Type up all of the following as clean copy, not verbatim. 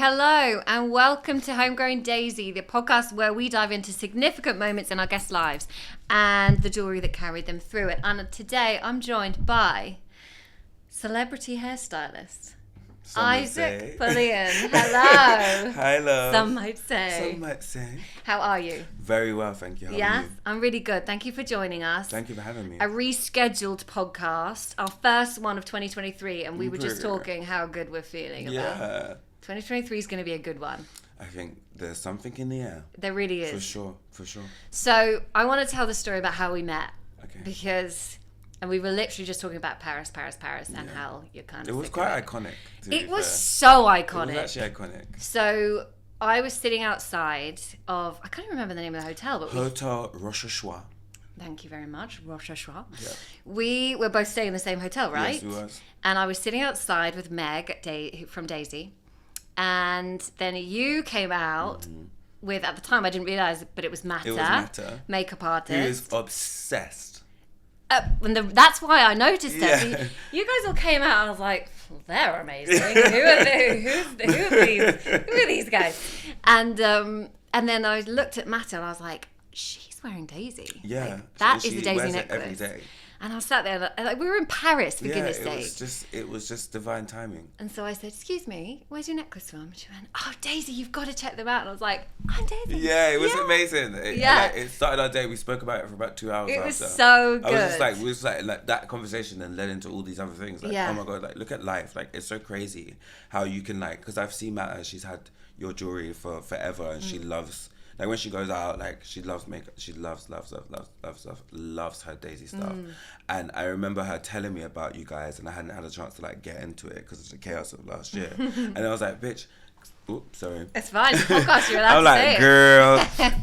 Hello and welcome to Homegrown Daisy, the podcast where we dive into significant moments in our guests' lives and the jewellery that carried them through it. And today I'm joined by celebrity hairstylist Issac Poleon. Hello. Hello. Some might say. Some might say. How are you? Very well, thank you. How are you? I'm really good. Thank you for joining us. Thank you for having me. A rescheduled podcast, our first one of 2023, and we were just talking how good we're feeling about 2023 is going to be a good one. I think there's something in the air. There really is. For sure. So I want to tell the story about how we met. Okay. Because, and we were literally just talking about Paris, and how you're kind of It was quite iconic. It was so iconic. It was actually iconic. So I was sitting outside of, I can't even remember the name of the hotel, but Hotel Rochechouart. Thank you very much, Rochechouart. Yeah. We were both staying in the same hotel, right? Yes, we was. And I was sitting outside with Meg from Daisy. And then you came out with, at the time I didn't realise, but it was Mata. It was Mata. Makeup artist. He was obsessed. And that's why I noticed it. Yeah. You guys all came out and I was like, well, they're amazing. Who are these guys? And then I looked at Mata and I was like, she's wearing Daisy. Yeah. Like, that is she the Daisy wears necklace. it every day. And I was sat there, like we were in Paris, for goodness sake. It was just divine timing. And so I said, excuse me, where's your necklace from? And she went, oh, Daisy, you've got to check them out. And I was like, I'm Daisy. Yeah, it was amazing. It started our day. We spoke about it for about 2 hours. It was so good. We was like that conversation and led into all these other things. Like, oh my God, like look at life. Like it's so crazy how you can because I've seen Mata, she's had your jewelry for forever and she loves, like when she goes out, like she loves makeup. She loves her Daisy stuff. And I remember her telling me about you guys, and I hadn't had a chance to like get into it because of the chaos of last year. And I was like, bitch. Oops, sorry. It's fine. Podcast, you're allowed I'm to like, say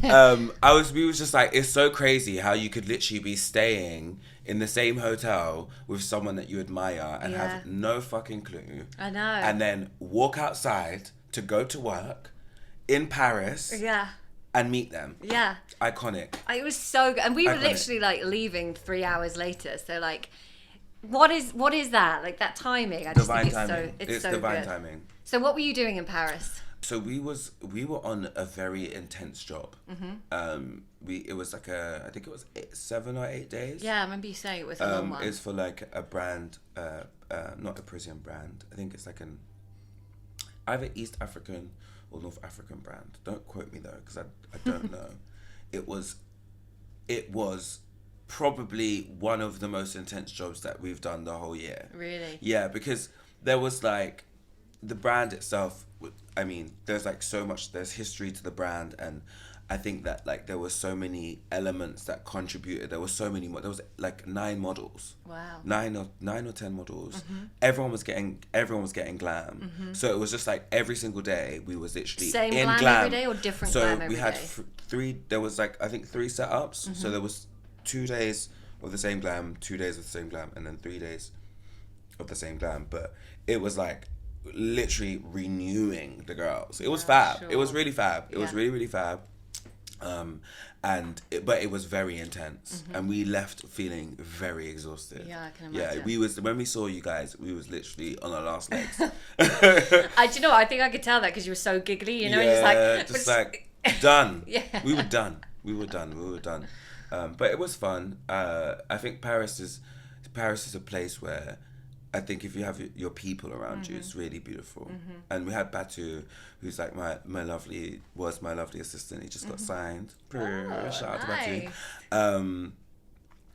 girl. We was just like, it's so crazy how you could literally be staying in the same hotel with someone that you admire and have no fucking clue. I know. And then walk outside to go to work in Paris. Yeah. And meet them. Yeah. Iconic. It was so good. And we were literally like leaving 3 hours later. So like, what is that? Like that timing. I just divine think timing. It's so divine good. timing. So what were you doing in Paris? So we were on a very intense job. It was like I think it was 7 or 8 days. Yeah, I remember you saying it was a long one. It's for like a brand, not a Parisian brand. I think it's like either East African or North African brand. Don't quote me though, because I don't know. It was probably one of the most intense jobs that we've done the whole year. Really? Yeah, because there was like the brand itself. I mean, there's like so much. There's history to the brand, and I think that like there were so many elements that contributed. There were so many. There was like 9 models. Wow. 9 or 10 models. Everyone was getting glam. So it was just like every single day we was literally same in glam every day or different glam every day? So we had 3. There was like I think 3 setups. So there was 2 days of the same glam, 2 days of the same glam, and then 3 days of the same glam. But it was like literally renewing the girls. It was fab. Sure. It was really fab. It was really fab. But it was very intense, and we left feeling very exhausted. Yeah, I can imagine. Yeah, when we saw you guys, we was literally on our last legs. Do you know what? I think I could tell that because you were so giggly, you know? Just like done. Yeah. We were done. But it was fun. I think Paris is a place where I think if you have your people around you, it's really beautiful. And we had Batu, who's like my lovely assistant. He just got signed. Shout out to Batu.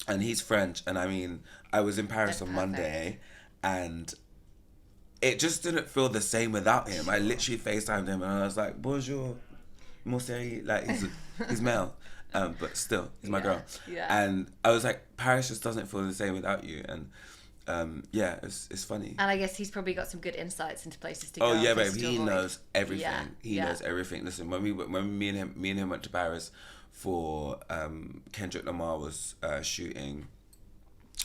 And he's French. And I mean, I was in Paris on Monday, and it just didn't feel the same without him. I literally FaceTimed him, and I was like, bonjour, mon chéri. Like, he's male. But still, he's my girl. Yeah. And I was like, Paris just doesn't feel the same without you. And it's funny. And I guess he's probably got some good insights into places to go. Oh yeah, babe, he knows everything. Yeah. He knows everything. Listen, when me and him went to Paris for Kendrick Lamar was shooting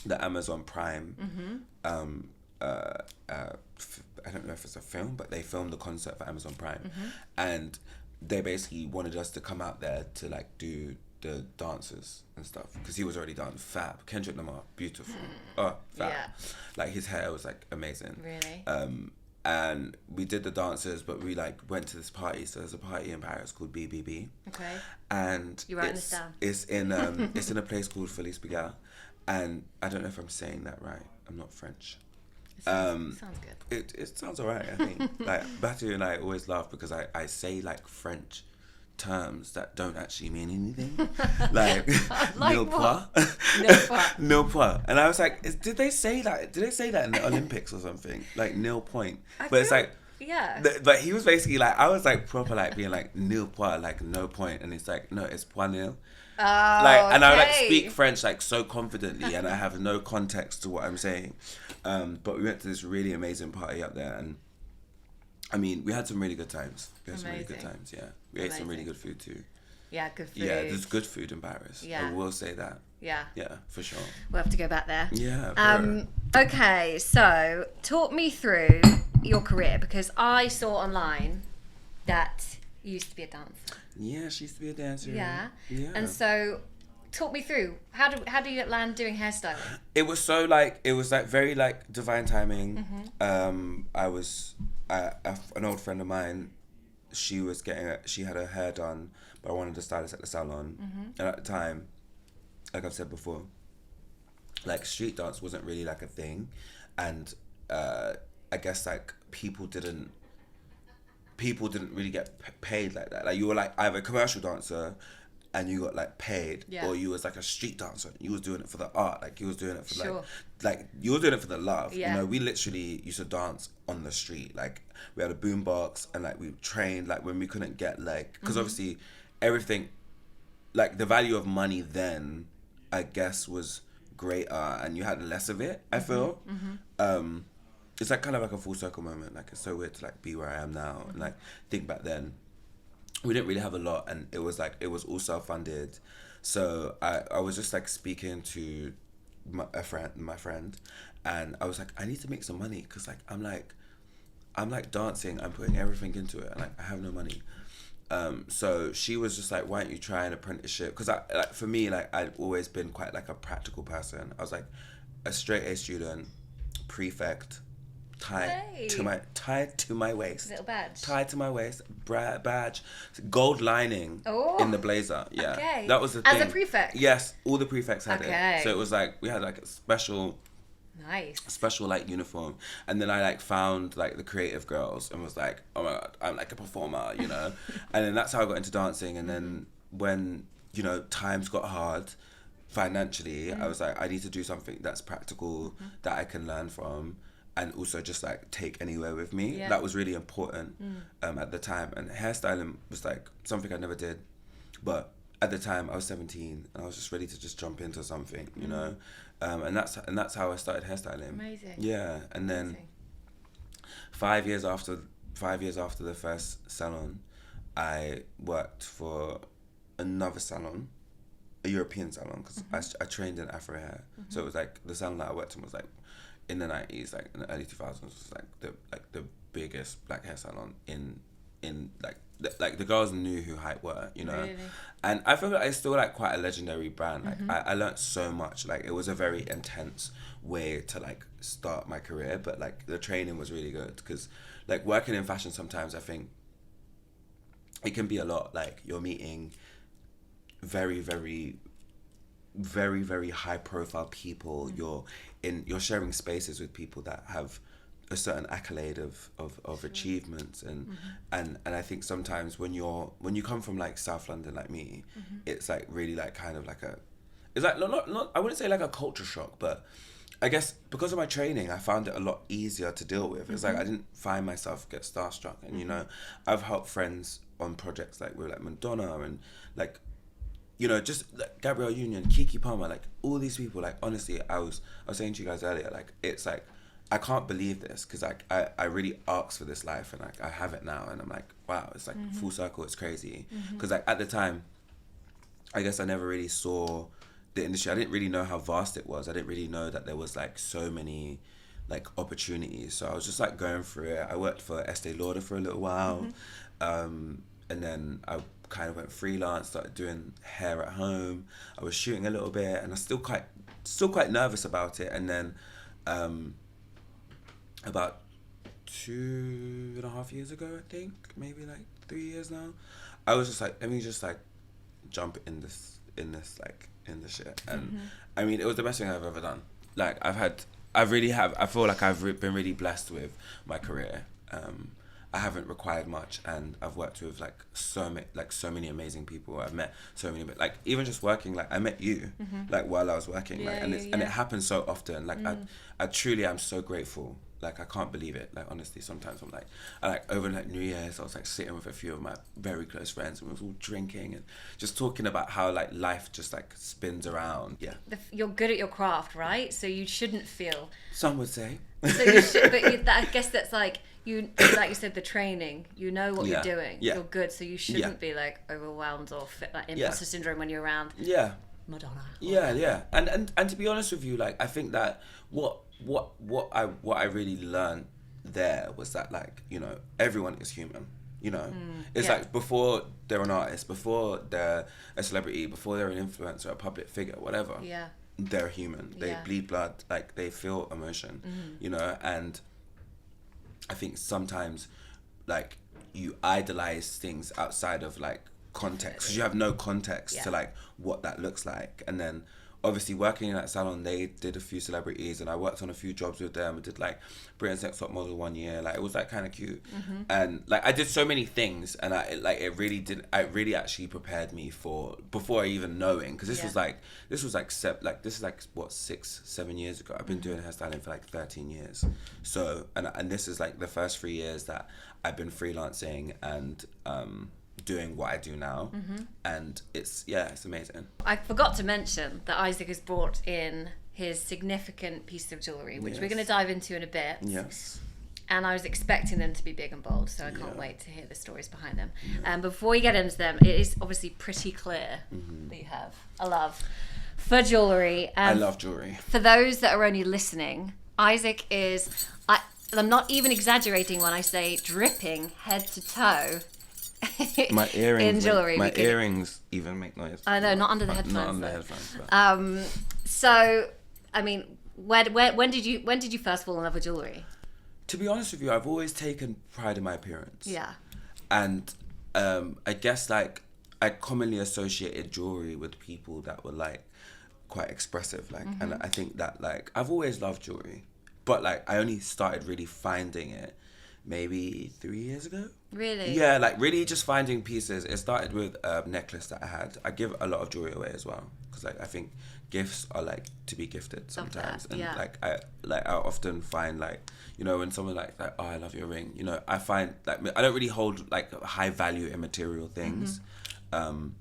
the Amazon Prime. I don't know if it's a film, but they filmed the concert for Amazon Prime, and they basically wanted us to come out there to like do the dances and stuff because he was already done. Fab. Kendrick Lamar, beautiful. Oh, fab. Yeah. Like his hair was like amazing. Really. and we did the dances, but we like went to this party. So there's a party in Paris called BBB. Okay. And you're writing this down. It's in it's in a place called Felice Pigalle, and I don't know if I'm saying that right. I'm not French. Sounds good. It sounds alright, I think. Like Batu and I always laugh because I say like French terms that don't actually mean anything. Like nil point. Nil point. And I was like, did they say that? Did they say that in the Olympics or something? Like nil point. But it's like, yeah. But he was basically like, I was like proper like being like nil point, like no point, and it's like no, it's point nil. Oh, like, and I would like okay. speak French like so confidently, and I have no context to what I'm saying. But we went to this really amazing party up there, and I mean, we had some really good times. We ate some really good food too. Yeah, good food. Yeah, there's good food in Paris. Yeah. I will say that. Yeah. Yeah, for sure. We'll have to go back there. Yeah. Okay, so talk me through your career, because I saw online that you used to be a dancer. Yeah, she used to be a dancer. Yeah. Yeah. And so talk me through, how do you land doing hairstyling? It was so like, it was like very like divine timing. I was an old friend of mine, she had her hair done by one of the stylists at the salon. And at the time, like I've said before, like street dance wasn't really like a thing, and I guess like people didn't really get paid like that. Like you were like either a commercial dancer and you got like paid, or you was like a street dancer. You was doing it for the art, like you was doing it for like you were doing it for the love. Yeah. You know, we literally used to dance on the street. Like we had a boombox, and like we trained like when we couldn't get like, because obviously everything, like the value of money then, I guess, was greater, and you had less of it. I feel. It's like kind of like a full circle moment. Like it's so weird to like be where I am now, and like think back then. We didn't really have a lot, and it was all self-funded. So I was just like speaking to my friend, and I was like, I need to make some money, because like I'm like dancing, I'm putting everything into it, and like I have no money. So she was just like, why don't you try an apprenticeship? Because for me, like I'd always been quite like a practical person. I was like a straight A student, prefect, tied to my waist. Little badge. Tied to my waist, badge, gold lining in the blazer. Yeah, okay. That was the thing. As a prefect. Yes, all the prefects had it. So it was like we had like a special like uniform, and then I like found like the creative girls and was like, oh my god, I'm like a performer, you know. And then that's how I got into dancing. And then when, you know, times got hard financially, I was like, I need to do something that's practical, that I can learn from, and also just like take anywhere with me. That was really important at the time. And hairstyling was like something I never did, but at the time I was 17 and I was just ready to just jump into something, you know. And that's how I started hairstyling. Amazing. Yeah, and then 5 years after the first salon, I worked for another salon, a European salon, because I trained in Afro hair. So it was like the salon that I worked in was like in the 90s, like in the early 2000s, was like the biggest black hair salon in like the girls knew who Hype were, you know. Really? And I feel like it's still like quite a legendary brand. Like I learned so much. Like it was a very intense way to like start my career, but like the training was really good, because like working in fashion sometimes I think it can be a lot. Like you're meeting very, very, very, very high profile people. You're sharing spaces with people that have a certain accolade of achievements, and I think sometimes when you come from like South London like me, it's like really like kind of like it's like not I wouldn't say like a culture shock, but I guess because of my training I found it a lot easier to deal with. It's like I didn't find myself get starstruck, and you know, I've helped friends on projects like with like Madonna and like, you know, just like Gabrielle Union, Kiki Palmer, like all these people. Like honestly, I was saying to you guys earlier, like it's like I can't believe this, because like I really asked for this life, and like I have it now, and I'm like, wow, it's like full circle. It's crazy, because like at the time, I guess I never really saw the industry. I didn't really know how vast it was. I didn't really know that there was like so many like opportunities. So I was just like going through it. I worked for Estee Lauder for a little while, and then I kind of went freelance, started doing hair at home. I was shooting a little bit, and I was still quite nervous about it. And then about 2.5 years ago, I think, maybe like 3 years now. I was just like, let me just like jump in this shit. And I mean, it was the best thing I've ever done. Like I feel like I've been really blessed with my career. I haven't required much, and I've worked with so many amazing people. I've met so many, like even just working, like I met you, like while I was working, and it happens so often. Like I truly am so grateful. Like I can't believe it. Like honestly, sometimes I'm like over like New Year's, I was like sitting with a few of my very close friends, and we was all drinking and just talking about how like life just like spins around. Yeah, you're good at your craft, right? So you shouldn't feel. Some would say. So you should, but I guess that's like like you said, the training. You know what you're doing. Yeah. You're good, so you shouldn't be like overwhelmed or like imposter syndrome when you're around. Yeah. Madonna. Yeah. And to be honest with you, like I think that what I really learned there was that, like, you know, everyone is human. You know, it's like before they're an artist, before they're a celebrity, before they're an influencer, a public figure, whatever. Yeah. They're human. They bleed blood. Like they feel emotion. You know, and I think sometimes like you idolize things outside of like context, because you have no context to like what that looks like. And then obviously working in that salon, they did a few celebrities, and I worked on a few jobs with them. I did like Britain's Next Top Model 1 year. Like it was like kind of cute, and like I did so many things, and it really actually prepared me for before I even knowing, because this was like what 6-7 years ago. I've been doing hairstyling for like 13 years. So and this is like the first 3 years that I've been freelancing and doing what I do now, and it's amazing. I forgot to mention that Issac has brought in his significant piece of jewellery, which we're going to dive into in a bit. Yes. And I was expecting them to be big and bold, so I can't wait to hear the stories behind them. Before we get into them, it is obviously pretty clear that you have a love for jewellery. I love jewellery. For those that are only listening, Issac is, I'm not even exaggerating when I say dripping head to toe. My earrings, in jewellery. My earrings even make noise. I know, not under the headphones. Not under the headphones. So, I mean, when did you first fall in love with jewellery? To be honest with you, I've always taken pride in my appearance. Yeah. And I guess like I commonly associated jewellery with people that were like quite expressive, like, and I think that like I've always loved jewellery, but like I only started really finding it maybe 3 years ago. Really? Yeah, like really just finding pieces. It started with a necklace that I had. I give a lot of jewelry away as well, because like I think gifts are like to be gifted sometimes. And like I often find like, you know, when someone like oh, I love your ring, you know, I find like I don't really hold like high value immaterial things. And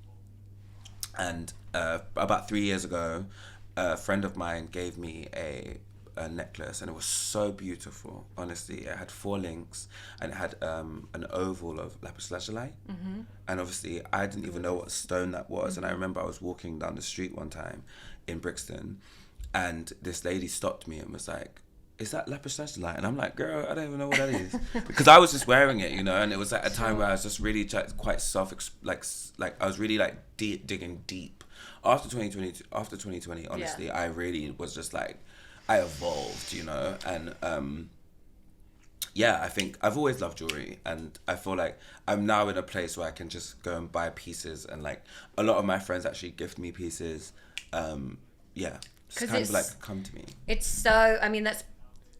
about 3 years ago, a friend of mine gave me a necklace, and it was so beautiful. Honestly, it had 4 links, and it had an oval of lapis lazuli, and obviously I didn't even know what stone that was. And I remember I was walking down the street one time in Brixton, and this lady stopped me and was like, "Is that lapis lazuli?" And I'm like, "Girl, I don't even know what that is," because I was just wearing it, you know. And it was at a time where I was just really quite like I was really like digging deep after 2020. Honestly, I really was just like, I evolved, you know. And I think I've always loved jewelry, and I feel like I'm now in a place where I can just go and buy pieces, and like a lot of my friends actually gift me pieces. It's kind of like come to me. It's so, I mean, that's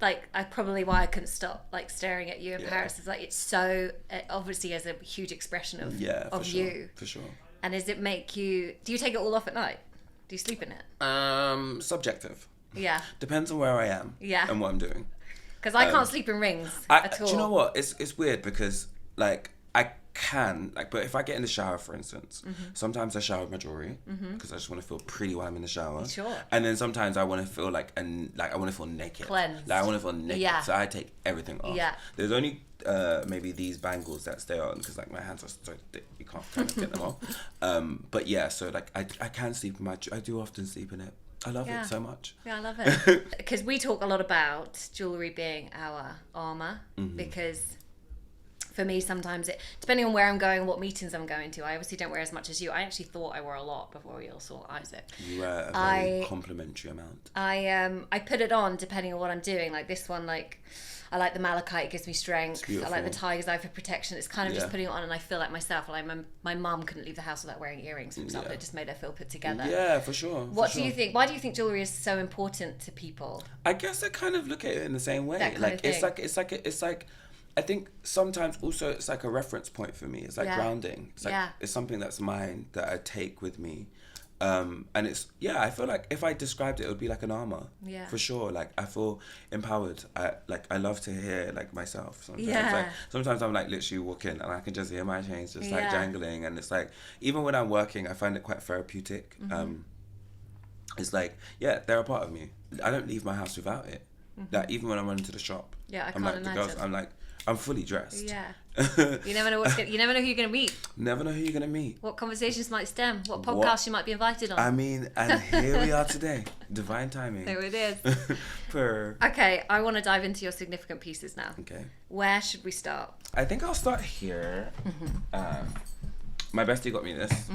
like probably why I couldn't stop like staring at you in Paris. It's like, it's so obviously as a huge expression of you. For sure. And does it make you, do you take it all off at night? Do you sleep in it? Subjective. Yeah. Depends on where I am. Yeah. And what I'm doing. Because I can't sleep in rings at all. Do you know what? It's weird, because like I can, like, but if I get in the shower, for instance, sometimes I shower with my jewelry because I just want to feel pretty while I'm in the shower. Sure. And then sometimes I want to feel like I want to feel naked. Cleansed. Like I want to feel naked. Yeah. So I take everything off. Yeah. There's only maybe these bangles that stay on, because like my hands are so thick, you can't kind of get them off. But yeah, so like I can sleep in I do often sleep in it. I love it so much. Yeah, I love it. Because we talk a lot about jewellery being our armour, because for me, sometimes depending on where I'm going, what meetings I'm going to, I obviously don't wear as much as you. I actually thought I wore a lot before we all saw Isaac. You wear a very complimentary amount. I put it on depending on what I'm doing. Like this one, like I like the malachite, it gives me strength. I like the tiger's eye for protection. It's kind of just putting it on and I feel like myself. Like my mum couldn't leave the house without wearing earrings, for example. It just made her feel put together. Yeah, for sure. What do you think? Why do you think jewellery is so important to people? I guess I kind of look at it in the same way. It's like I think sometimes also it's like a reference point for me. It's like grounding. It's like it's something that's mine that I take with me. And it's I feel like if I described it would be like an armor. Yeah. For sure. Like I feel empowered. I love to hear like myself sometimes. Like sometimes I'm like literally walking and I can just hear my chains just like jangling, and it's like even when I'm working I find it quite therapeutic. It's like they're a part of me. I don't leave my house without it. Like even when I'm running to the shop. Yeah, I can't imagine. The girls, I'm fully dressed. Yeah. You never know you never know who you're going to meet. Never know who you're going to meet. What conversations might stem. What podcast you might be invited on. I mean, and here we are today. Divine timing. There it is. Okay, I want to dive into your significant pieces now. Okay. Where should we start? I think I'll start here. My bestie got me this.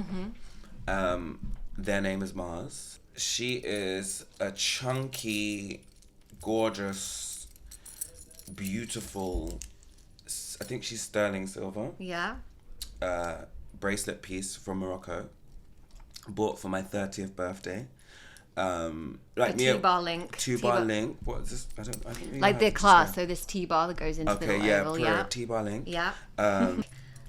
Their name is Mars. She is a chunky, gorgeous, beautiful, I think she's sterling silver. Yeah. Bracelet piece from Morocco. Bought for my 30th birthday. Like a T-bar link. T-bar link. What is this? I don't really like the class, so this T-bar that goes into the little oval. T-bar link. Yeah.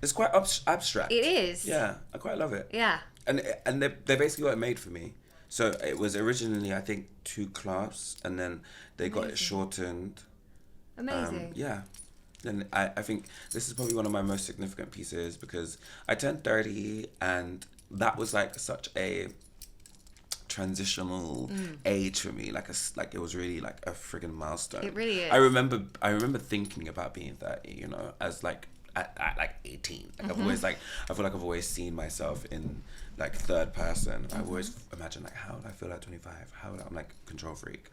It's quite abstract. It is. Yeah, I quite love it. Yeah. And they basically got it made for me. So it was originally, I think, 2 clasps, and then they got it shortened. Amazing. Yeah. And I think this is probably one of my most significant pieces because I turned 30 and that was like such a transitional age for me. Like it was really like a friggin' milestone. It really is. I remember thinking about being 30, you know, as like at like 18. Like I've always like, I feel like I've always seen myself in like third person. I always imagine like, how would I feel at 25? I'm like control freak.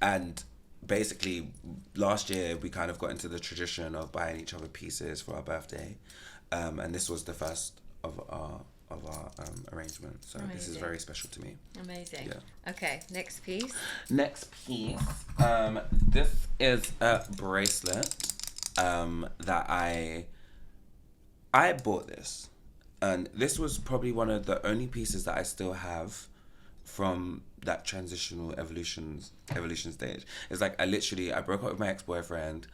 And basically last year we kind of got into the tradition of buying each other pieces for our birthday, and this was the first of our arrangement, so amazing. This is very special to me. Amazing. Yeah. Okay, next piece. This is a bracelet that I bought this, and this was probably one of the only pieces that I still have from that transitional evolution stage. It's like I broke up with my ex-boyfriend,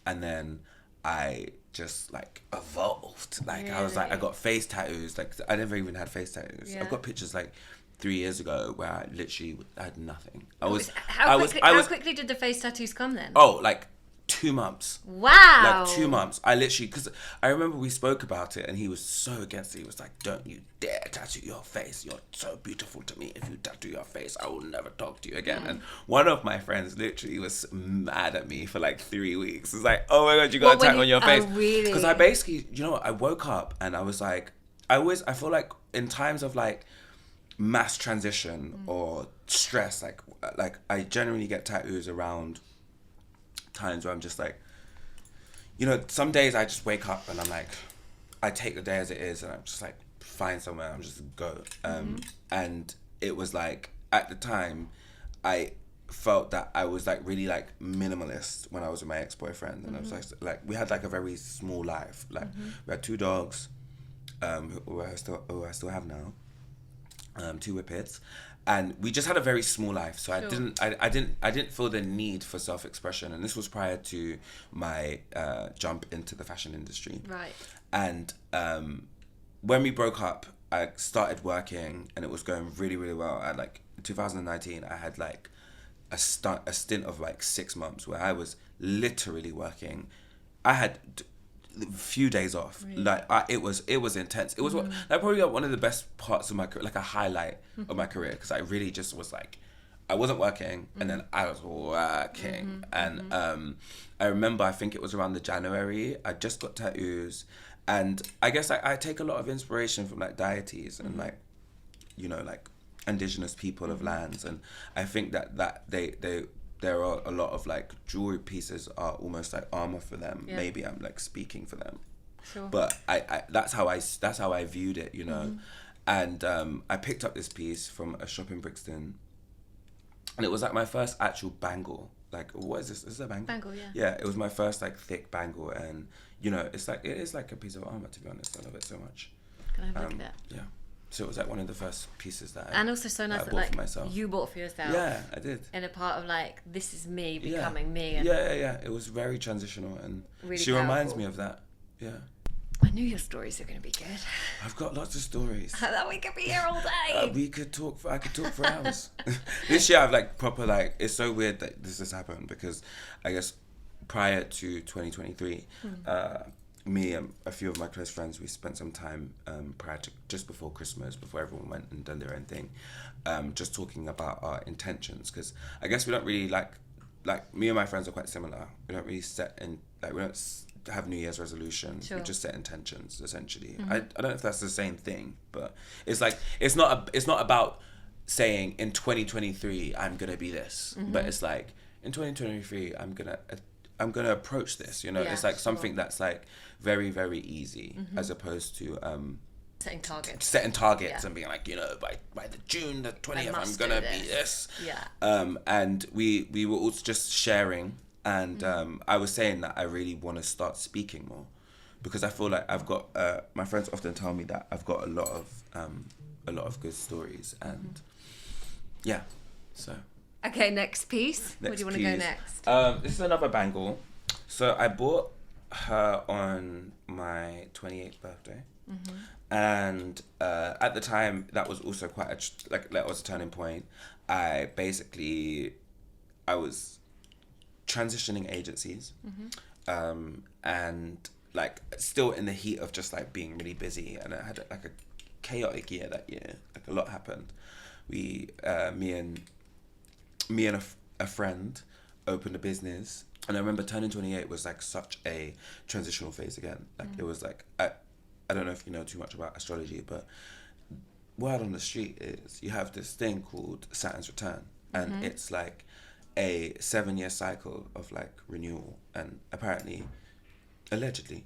and then I just like evolved. Like really? I was like, I got face tattoos. Like I never even had face tattoos. Yeah. I've got pictures like 3 years ago where I literally had nothing. How quickly did the face tattoos come then? Oh, like 2 months. Wow. Like 2 months. I literally, because I remember we spoke about it and he was so against it. He was like, don't you dare tattoo your face. You're so beautiful to me. If you tattoo your face, I will never talk to you again. And one of my friends literally was mad at me for like 3 weeks. It's like, oh my God, you got a tattoo on your face. Oh, really? Because I basically, you know, I woke up and I was like, I feel like in times of like mass transition or stress, like I generally get tattoos around times where I'm just like, you know, some days I just wake up and I'm like, I take the day as it is and I'm just like, find somewhere, I'm just go. And it was like, at the time, I felt that I was like really like minimalist when I was with my ex-boyfriend, and I was like we had like a very small life. Like we had 2 dogs, who I still have now, 2 whippets. And we just had a very small life, so sure. I didn't feel the need for self-expression, and this was prior to my jump into the fashion industry. Right. And when we broke up, I started working, and it was going really, really well. In 2019, I had like a stint of like 6 months where I was literally working. I had few days off. Really? Like it was intense. It was probably one of the best parts of my career, like a highlight of my career, because I really just was like, I wasn't working and then I was working. And I remember, I think it was around the January, I just got tattoos, and I guess I take a lot of inspiration from like deities and like, you know, like indigenous people of lands, and I think that they there are a lot of like jewelry pieces are almost like armor for them. Yeah. Maybe I'm like speaking for them. Sure. But I that's how I viewed it, you know. And I picked up this piece from a shop in Brixton, and it was like my first actual bangle. Like, what is this? Is this a bangle? Bangle, yeah. Yeah, it was my first like thick bangle, and you know, it is like a piece of armor, to be honest. I love it so much. Can I have a look at that? Yeah. So it was like one of the first pieces that And also so nice I that bought like for myself. you bought for yourself. Yeah, I did. In a part of like, this is me becoming yeah. me. And Yeah. It was very transitional, and really she reminds powerful. me of that. Yeah. I knew your stories were going to be good. I've got lots of stories. That we could be here all day. I could talk for hours. This year I've like proper like, it's so weird that this has happened because I guess prior to 2023, me and a few of my close friends, we spent some time prior to just before Christmas, before everyone went and done their own thing, just talking about our intentions, because I guess we don't really like me and my friends are quite similar. We don't really we don't have New Year's resolutions. Sure. We just set intentions essentially. I don't know if that's the same thing, but it's like it's not about saying in 2023 I'm gonna be this, but it's like in 2023 I'm gonna approach this, you know. Yeah, it's like sure. something that's like very, very easy, as opposed to Setting targets. and being like, you know, by the June the 20th I'm must gonna do be this. Yeah. And we were also just sharing, and I was saying that I really want to start speaking more, because I feel like I've got my friends often tell me that I've got a lot of good stories, and yeah, so. Okay, next piece. Where do you want to go next? This is another bangle. So I bought her on my 28th birthday. And at the time, that was also quite that was a turning point. I was transitioning agencies, and like still in the heat of just like being really busy, and I had like a chaotic year that year. Like a lot happened. Me and a friend opened a business, and I remember turning 28 was like such a transitional phase again. Like it was like I don't know if you know too much about astrology, but word on the street is you have this thing called Saturn's return, and it's like a 7-year cycle of like renewal, and apparently, allegedly,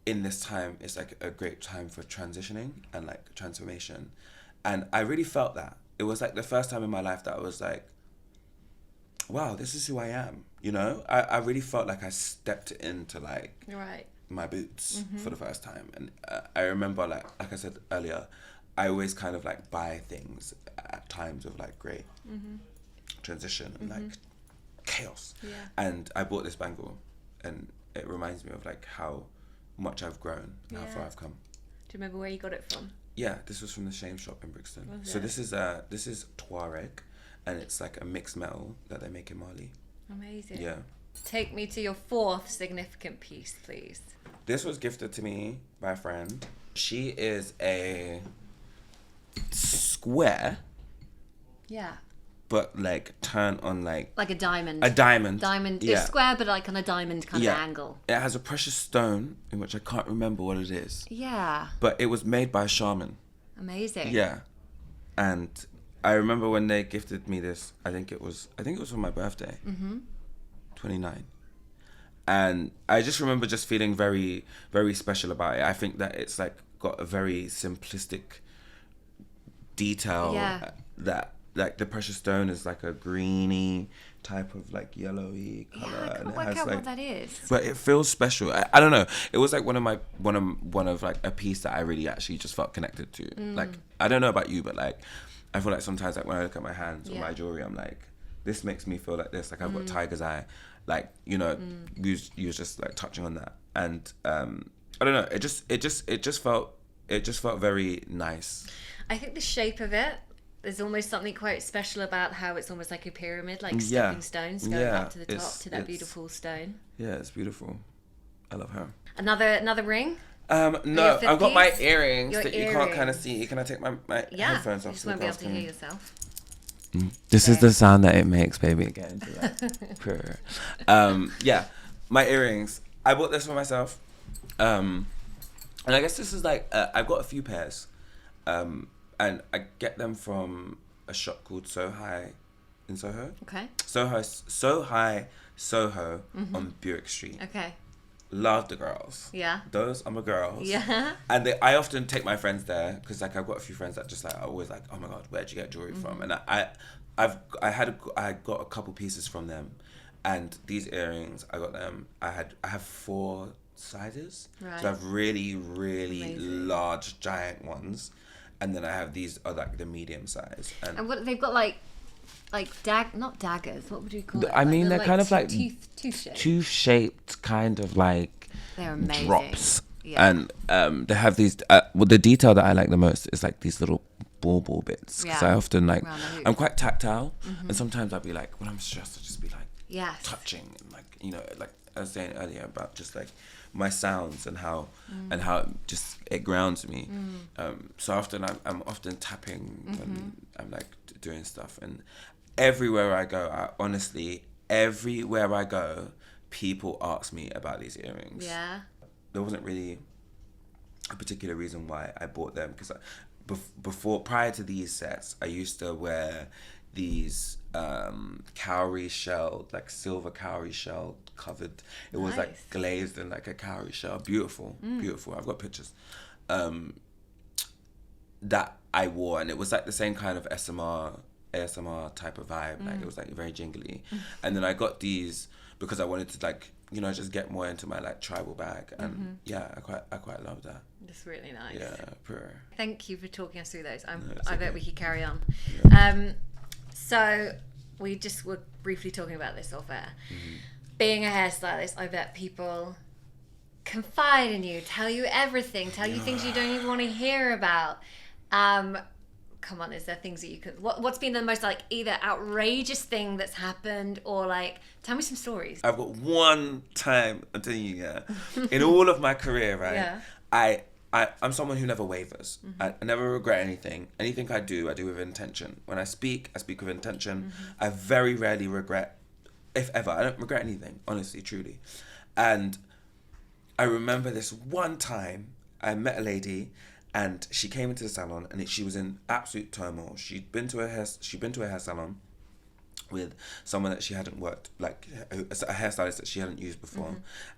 in this time it's like a great time for transitioning and like transformation, and I really felt that. It was like the first time in my life that I was like, wow, this is who I am, you know? I really felt like I stepped into like Right. my boots for the first time. And I remember like I said earlier, I always kind of like buy things at times of like great transition and like chaos. Yeah. And I bought this bangle, and it reminds me of like how much I've grown and how far I've come. Do you remember where you got it from? Yeah, this was from the Shame Shop in Brixton. Was So it? this is purrrring, and it's like a mixed metal that they make in Mali. Amazing. Yeah. Take me to your fourth significant piece, please. This was gifted to me by a friend. She is a square, Yeah. but like turn on like Like a diamond. a diamond. Diamond. Yeah. It's square, but like on a diamond kind of angle. It has a precious stone in which I can't remember what it is, Yeah. but it was made by a shaman. Amazing. Yeah, and I remember when they gifted me this. I think it was for my birthday. 29. And I just remember just feeling very, very special about it. I think that it's like got a very simplistic detail. Yeah. That like the precious stone is like a greeny type of like yellowy color. Yeah, I and can't it work has out like, what that is. but it feels special. I don't know. It was like one of like a piece that I really actually just felt connected to. Like I don't know about you, but like I feel like sometimes like when I look at my hands or my jewelry, I'm like, this makes me feel like this. Like I've got tiger's eye. Like, you know, you was just like touching on that, and I don't know. It just felt very nice. I think the shape of it, there's almost something quite special about how it's almost like a pyramid, like Yeah. stepping stones going Yeah, up to the top it's- to that it's- beautiful stone. Yeah, it's beautiful. I love her. Another ring. No, Your I've got my 50s? earrings Your that you can't kind of earrings. see. Can I take my Yeah. headphones You off? just so won't the be able girls to can- hear yourself. This is the sound that it makes, baby. Get into that. Yeah, my earrings. I bought this for myself, and I guess this is like I've got a few pairs, and I get them from a shop called So High in Soho. Okay. Soho on Buick Street. Okay. Love the girls. Yeah. Those are my girls. Yeah. And I often take my friends there because like I've got a few friends that just like are always like, oh my god, where'd you get jewelry from? And I got a couple pieces from them, and these earrings I got them. I have 4 sizes. Right. So I have really Amazing. large giant ones, and then I have these are like the medium size. And what they've got not daggers. What would you call it? I mean, they're kind of like tooth shaped kind of like they're amazing. drops. Yeah. And they have these. Well, the detail that I like the most is like these little ball bits. Because I often like I'm quite tactile, and sometimes I'd be like when I'm stressed, I'll just be like touching and like like I was saying earlier about just like my sounds and how just it grounds me. So often I'm often tapping when I'm like doing stuff, and everywhere I go, people ask me about these earrings. Yeah. There wasn't really a particular reason why I bought them, because prior to these sets, I used to wear these cowrie shell, like silver cowrie shell covered. It was like glazed in like a cowrie shell. Beautiful. I've got pictures. That I wore, and it was like the same kind of ASMR type of vibe. Like it was like very jingly. And then I got these because I wanted to like, just get more into my like tribal bag, and I quite love that. It's really nice. Yeah, purr. Thank you for talking us through those. I okay. bet we could carry on. Yeah. So we just were briefly talking about this off air. Being a hairstylist, I bet people confide in you, tell you everything, tell you things you don't even want to hear about. Come on, is there things that you could... What's been the most, like, either outrageous thing that's happened, or, like, tell me some stories. I've got one time, I'm telling you, in all of my career, right, I'm someone who never wavers. I never regret anything. Anything I do with intention. When I speak with intention. I very rarely regret, if ever. I don't regret anything, honestly, truly. And I remember this one time, I met a lady, and she came into the salon, and she was in absolute turmoil. She'd been to a hair salon with someone that she hadn't worked, like a hairstylist that she hadn't used before,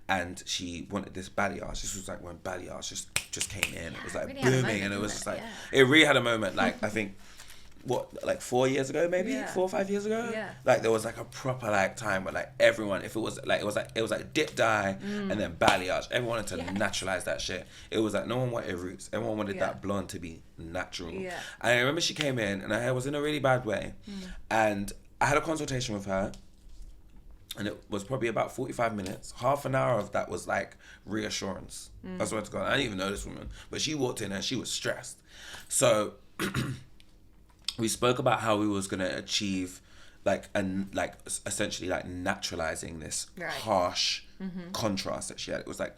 and she wanted this balayage. This was like when balayage just came in. It was like really booming, and it was just like it really had a moment. Like I think like 4 years ago, maybe 4 or 5 years ago. Yeah. Like there was like a proper like time where like everyone, if it was like dip dye and then balayage, everyone wanted to naturalize that shit. It was like no one wanted roots. Everyone wanted that blonde to be natural. Yeah. And I remember she came in, and her hair was in a really bad way, and I had a consultation with her, and it was probably about 45 minutes. Half an hour of that was like reassurance. I swear to God, I didn't even know this woman, but she walked in and she was stressed. So we spoke about how we was gonna achieve essentially like naturalizing this harsh contrast that she had. It was like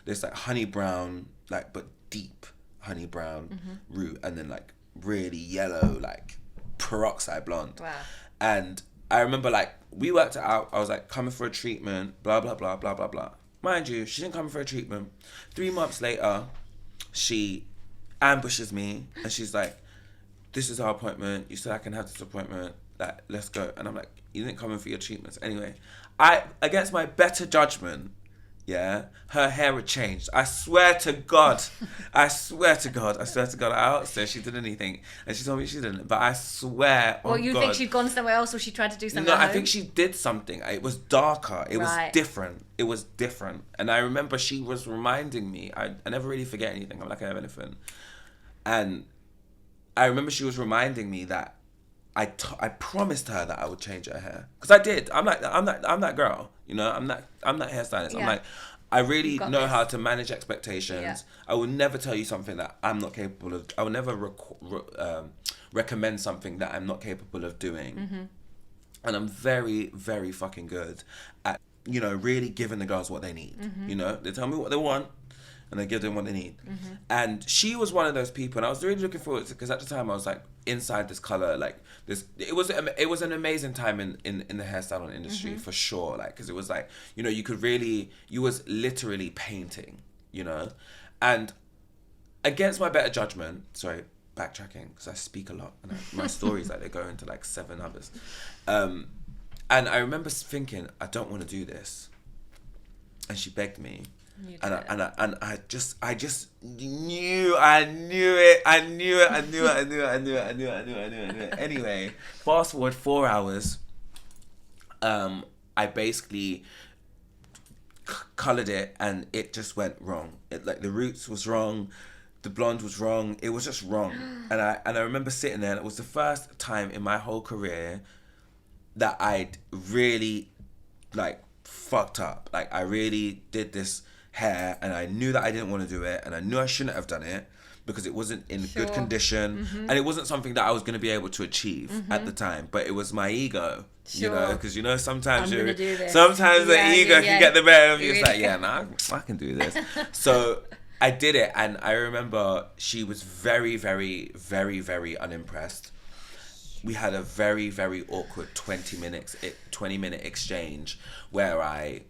this like honey brown, like but deep honey brown root, and then like really yellow like peroxide blonde. Wow. And I remember like we worked it out. I was like coming for a treatment, blah blah blah blah blah blah. Mind you, she didn't come for a treatment. 3 months later, she ambushes me, and she's like, "This is our appointment. You said I can have this appointment. Like, let's go." And I'm like, "You didn't come in for your treatments anyway." Against my better judgment, her hair had changed. I swear to God. I asked her if she did anything, and she told me she didn't. But I swear on God. Well, you think she'd gone somewhere else, or she tried to do something? No, I think she did something. It was darker. It was different. It was different. And I remember she was reminding me. I never really forget anything. I'm like an elephant. And I remember she was reminding me that I promised her that I would change her hair, because I did. I'm that girl, I'm that hairstylist. Yeah. I'm like, I really know how to manage expectations. Yeah. I will never tell you something that I'm not capable of. I will never recommend something that I'm not capable of doing. And I'm very, very fucking good at really giving the girls what they need. They tell me what they want, and they give them what they need. And she was one of those people, and I was really looking forward to, because at the time I was like inside this color, like this. It was an amazing time in the hair salon industry for sure. Like, because it was like you was literally painting, and against my better judgment, backtracking because I speak a lot and my stories like they go into like 7 others. And I remember thinking, I don't want to do this, and she begged me. I just knew it. Anyway, fast forward 4 hours. I basically colored it and it just went wrong. It like the roots was wrong, the blonde was wrong. It was just wrong. And I remember sitting there, and it was the first time in my whole career that I'd really like fucked up. Like I really did this hair and I knew that I didn't want to do it, and I knew I shouldn't have done it because it wasn't in good condition, and it wasn't something that I was going to be able to achieve at the time, but it was my ego, you know, because you know sometimes the ego can get the better of you. It's like, yeah, nah, I can do this. So I did it, and I remember she was very, very, very, very unimpressed. We had a very, very awkward 20-minute exchange where I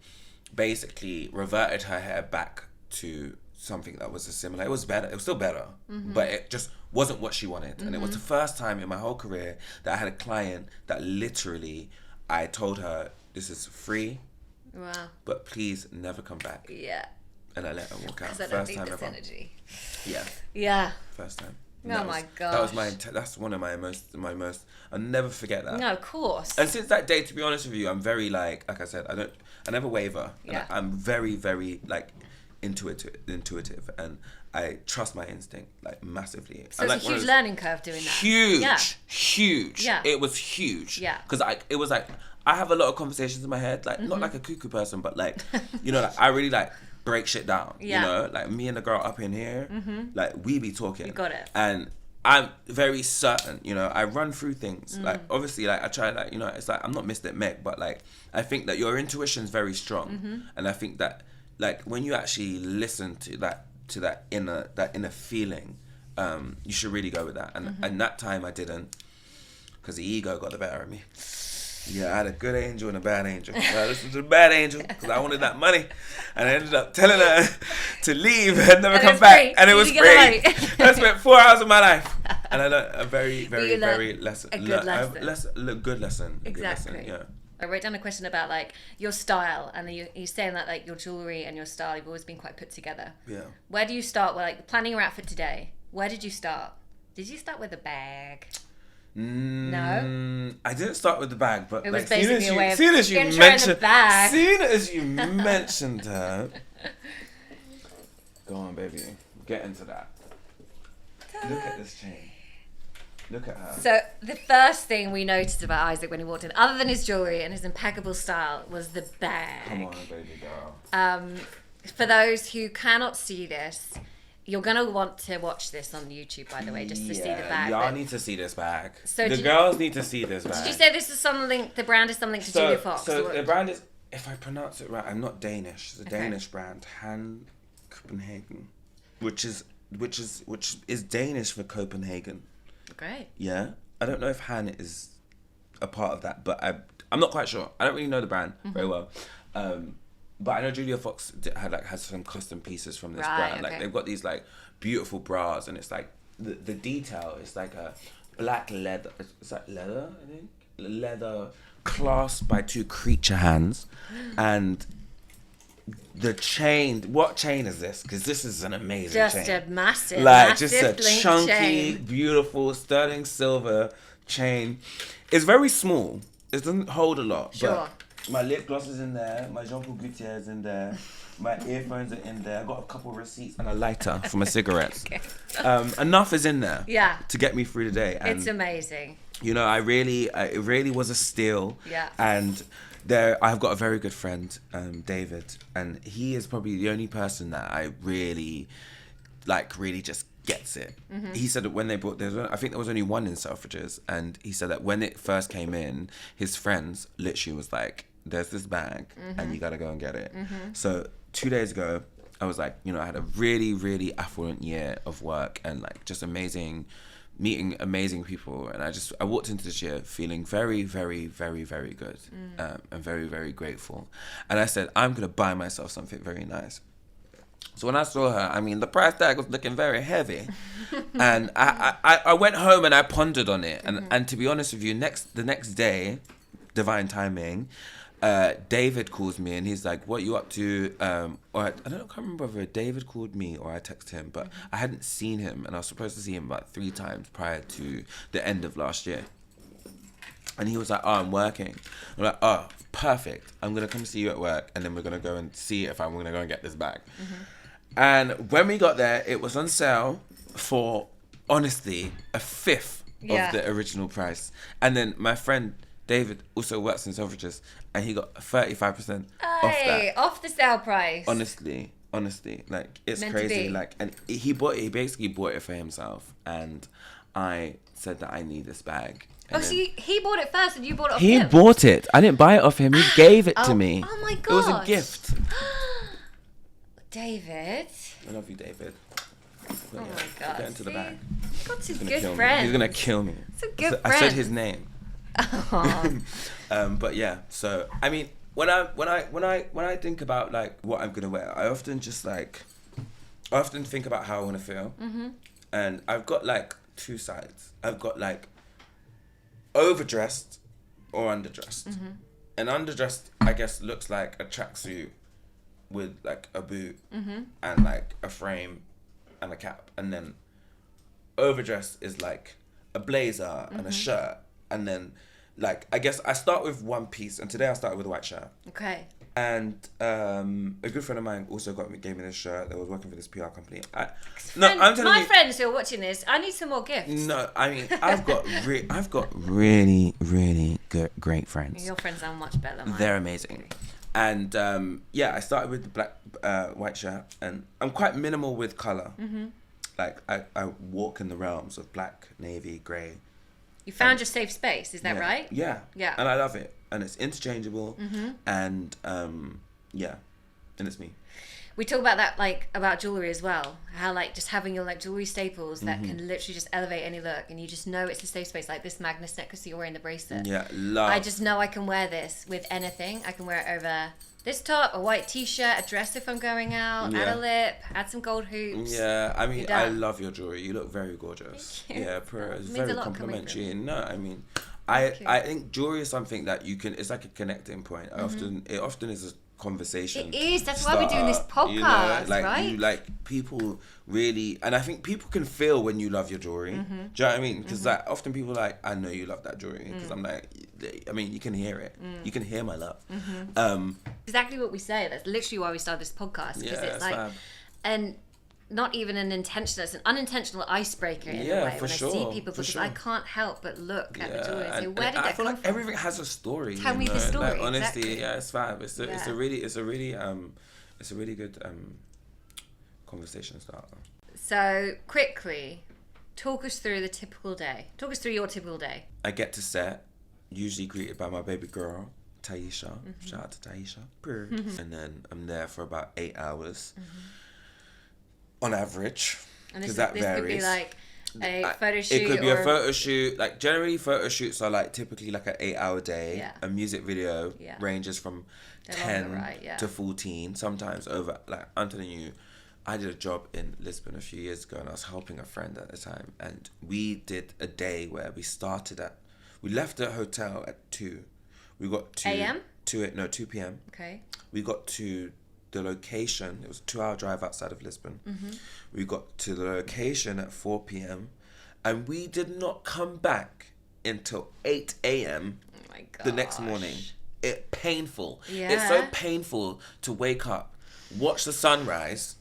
basically reverted her hair back to something that was similar. It was better. It was still better, but it just wasn't what she wanted. And it was the first time in my whole career that I had a client that literally I told her, this is free. Wow. But please never come back. Yeah. And I let her walk out. First time ever. Energy. Yeah. Yeah. First time. Oh my gosh. That was that's one of my most, I'll never forget that. No, of course. And since that day, to be honest with you, I'm very like I said, I never waver. Yeah. I'm very, very like intuitive, and I trust my instinct like massively. So it's like a huge learning curve doing that. Huge. Yeah. It was huge. Yeah. Because it was like, I have a lot of conversations in my head, like not like a cuckoo person, but like, you know, like I really like break shit down. Yeah. You know, like me and the girl up in here, like we be talking. You got it. And I'm very certain, you know, I run through things. Like, obviously, like, I try, like, you know, it's like, I'm not Mr. Meg, but, like, I think that your intuition is very strong. And I think that, like, when you actually listen to that inner feeling, you should really go with that. And that time I didn't, because the ego got the better of me. Yeah, I had a good angel and a bad angel. I listened to the bad angel because I wanted that money, and I ended up telling her to leave and never come back. Free. And it was free. I spent 4 hours of my life, and I learned a very, very, very lesson. A good lesson. Good lesson. Exactly. Good lesson, yeah. I wrote down a question about like your style, and you're saying that like your jewellery and your style, you've always been quite put together. Yeah. Where do you start? Well, like planning your outfit today. Where did you start? Did you start with a bag? No, I didn't start with the bag, but it was like, basically a way of seeing as you mentioned her, go on, baby, get into that. Look at this chain. Look at her. So the first thing we noticed about Isaac when he walked in, other than his jewellery and his impeccable style, was the bag. Come on, baby girl. For those who cannot see this, you're going to want to watch this on YouTube, by the way, just to see the bag. Y'all need to see this bag. So the girls need to see this bag. Did you say this is something, the brand is something to Julia Fox? So the brand is, if I pronounce it right, I'm not Danish. It's a Danish brand, Han Copenhagen, which is Danish for Copenhagen. Great. Yeah. I don't know if Han is a part of that, but I'm not quite sure. I don't really know the brand very well. But I know Julia Fox has some custom pieces from this brand. Like they've got these like beautiful bras, and it's like the detail is like a black leather. Is that leather? I think leather clasped by 2 creature hands, and the chain. What chain is this? Because this is an amazing chain. Just a massive, just a chunky, chain. Beautiful sterling silver chain. It's very small. It doesn't hold a lot. Sure. But my lip gloss is in there. My Jean Paul Gaultier is in there. My earphones are in there. I got a couple of receipts and a lighter for my cigarettes. Enough is in there. Yeah. To get me through the day. And, it's amazing. You know, it really was a steal. Yeah. And I've got a very good friend, David, and he is probably the only person that I really just gets it. He said that when they brought, I think there was only one in Selfridges, and he said that when it first came in, his friends literally was like, there's this bag and you gotta go and get it. So 2 days ago, I was like, you know, I had a really, really affluent year of work and like just meeting amazing people, and I walked into this year feeling very, very, very, very good, and very, very grateful. And I said, I'm gonna buy myself something very nice. So when I saw her, I mean, the price tag was looking very heavy. And I went home and I pondered on it. And to be honest with you, the next day, divine timing, David calls me and he's like, what are you up to? Or I can't remember whether David called me or I texted him, but I hadn't seen him and I was supposed to see him about 3 times prior to the end of last year. And he was like, oh, I'm working. I'm like, oh, perfect. I'm going to come see you at work and then we're going to go and see if I'm going to go and get this bag. And when we got there, it was on sale for, honestly, a fifth of the original price. And then my friend David also works in Selfridges and he got 35% off that. Off the sale price. Honestly, like, it's Meant crazy. Like, and he basically bought it for himself. And I said that I need this bag. Oh, so he bought it first and you bought it off him? He bought it. I didn't buy it off him. He gave it to me. Oh my god! It was a gift. David. I love you, David. Oh my god! Get into the bag. You've got some good friends. He's gonna kill me. Some good friends. I said his name. But yeah. So I mean, when I think about like what I'm gonna wear, I often think about how I want to feel. And I've got like 2 sides. I've got like overdressed or underdressed. And underdressed, I guess, looks like a tracksuit with like a boot and like a frame and a cap. And then overdressed is like a blazer and a shirt. And then like, I guess I start with one piece, and today I started with a white shirt. Okay. And a good friend of mine also gave me this shirt that was working for this PR company. I'm telling my you, friends who are watching this, I need some more gifts. No, I mean, I've got really, really great friends. Your friends are much better than mine. They're amazing. And I started with the black white shirt, and I'm quite minimal with color. Like I walk in the realms of black, navy, grey. You found your safe space, is that right? Yeah. And I love it. And it's interchangeable. And and it's me. We talk about that, like, about jewellery as well. How, like, just having your, like, jewellery staples that can literally just elevate any look. And you just know it's a safe space. Like this Magnus necklace you're wearing, the bracelet. Yeah, love. I just know I can wear this with anything. I can wear it over this top, a white t-shirt, a dress if I'm going out, add a lip, add some gold hoops. Yeah, I mean, I love your jewellery. You look very gorgeous. Thank you. Yeah, it's very complimentary. No, I mean, I think jewellery is something that you can, it's like a connecting point. It often is a conversation. It is. That's why we're doing this podcast, right? You, like, people really, and I think people can feel when you love your jewelry. Do you know what I mean? Because like often people are like, I know you love that jewelry. Because I'm like, I mean, you can hear it. You can hear my love. Exactly what we say. That's literally why we started this podcast. Because it's like, fab. And not even an intentional, it's an unintentional icebreaker in a way when I see people, because I can't help but look at the jewelry and say, where did that come from? I feel like everything has a story. Tell me the story. Like, honestly, exactly. It's fab. It's a really good conversation starter. So quickly, talk us through the typical day. Talk us through your typical day. I get to set, usually greeted by my baby girl, Taisha. Shout out to Taisha. And then I'm there for about 8 hours. On average, because that varies. Could be like a photo shoot. It could be a photo shoot. Like generally, photo shoots are like typically like an 8-hour day. Yeah. A music video ranges from 10 to 14. Sometimes over. Like I'm telling you, I did a job in Lisbon a few years ago, and I was helping a friend at the time, and we did a day where we left the hotel at 2. We got to a.m. 2 p.m. Okay. We got to the location. It was a 2-hour drive outside of Lisbon. We got to the location at 4 p.m. and we did not come back until 8 a.m. Oh my gosh. The next morning. Painful. Yeah. It's so painful to wake up, watch the sunrise,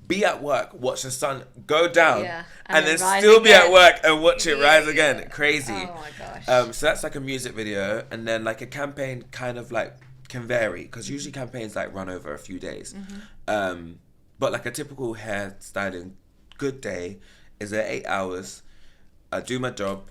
be at work, watch the sun go down, and then still be at work and watch it rise again. Crazy. Oh my gosh. So that's like a music video, and then like a campaign kind of like can vary, because usually campaigns like run over a few days. But like a typical hairstyling good day is at 8 hours. I do my job,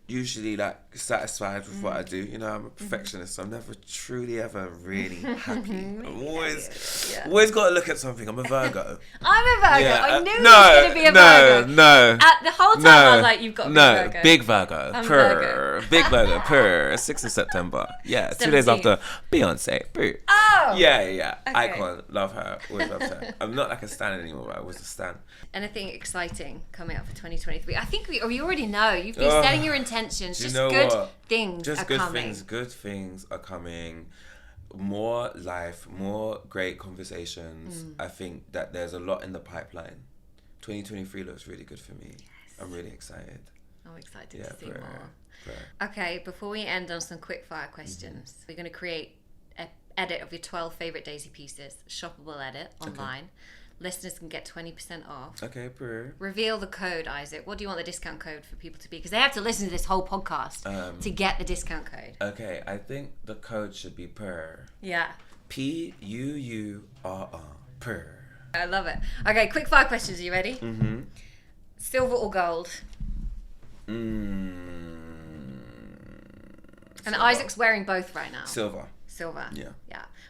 usually like satisfied with what I do. You know, I'm a perfectionist, so I'm never truly ever really happy. I'm always got to look at something. I'm a Virgo. I'm a Virgo. Yeah, I knew he was going to be a Virgo. No. At the whole time I was like, you've got to be a Virgo. Big Virgo. I'm Purr. Big Virgo. Purr. 6th of September. Yeah, 2 days 17th. after Beyonce. Purr. Oh! Yeah. Okay. Icon. Love her. Always loved her. I'm not like a stan anymore, but I was a stan. Anything exciting coming up for 2023? I think we already know. You've been setting your intentions. Just good things are coming. Good things are coming. More life, more great conversations. I think that there's a lot in the pipeline. 2023 looks really good for me. Yes. I'm really excited. I'm excited to see more. Okay, before we end on some quick fire questions, we're going to create an edit of your 12 favourite Daisy pieces, shoppable edit online. Okay. Listeners can get 20% off. Okay, purr. Reveal the code, Isaac. What do you want the discount code for people to be? Because they have to listen to this whole podcast to get the discount code. Okay, I think the code should be purr. Yeah. PUURR. Purr. I love it. Okay, quick fire questions. Are you ready? Mm-hmm. Silver or gold? And Isaac's wearing both right now. Silver. Yeah.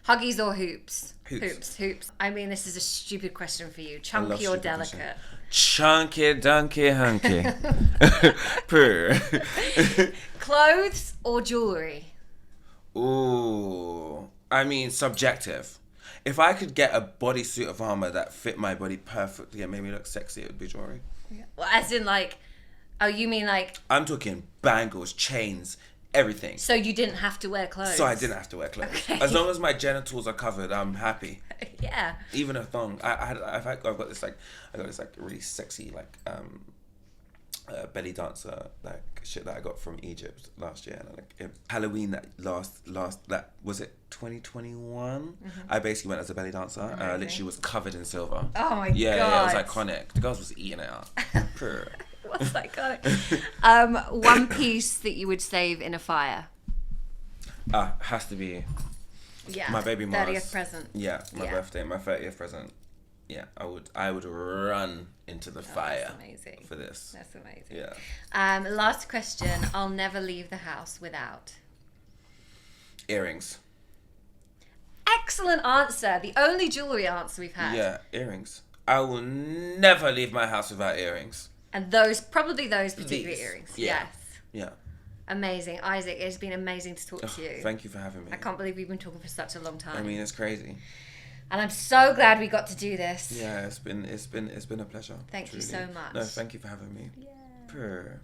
Huggies or hoops? Hoops. I mean, this is a stupid question for you. Chunky or delicate? Question. Chunky, dunky, hunky. Purr. Clothes or jewellery? Ooh. I mean, subjective. If I could get a bodysuit of armour that fit my body perfectly and made me look sexy, it would be jewellery. Yeah. Well, as in like... Oh, you mean like... I'm talking bangles, chains... everything. So you didn't have to wear clothes? So I didn't have to wear clothes. Okay. As long as my genitals are covered, I'm happy. Yeah. Even a thong. I've got this really sexy belly dancer shit that I got from Egypt last year. And Halloween that was it 2021? Mm-hmm. I basically went as a belly dancer. I literally was covered in silver. Oh my god. Yeah, it was iconic. The girls was eating it up. What's iconic? One piece that you would save in a fire? Has to be Yeah. My baby Mars. 30th present. Yeah, my birthday, my 30th present. Yeah, I would run into the fire for this. That's amazing. Yeah. Last question. I'll never leave the house without earrings. Excellent answer. The only jewellery answer we've had. Yeah, earrings. I will never leave my house without earrings. And those particular earrings. Yeah. Yes. Yeah. Amazing. Isaac, it's been amazing to talk to you. Thank you for having me. I can't believe we've been talking for such a long time. I mean, it's crazy. And I'm so glad we got to do this. Yeah, it's been a pleasure. Thank you so much. No, thank you for having me. Yeah. Purr.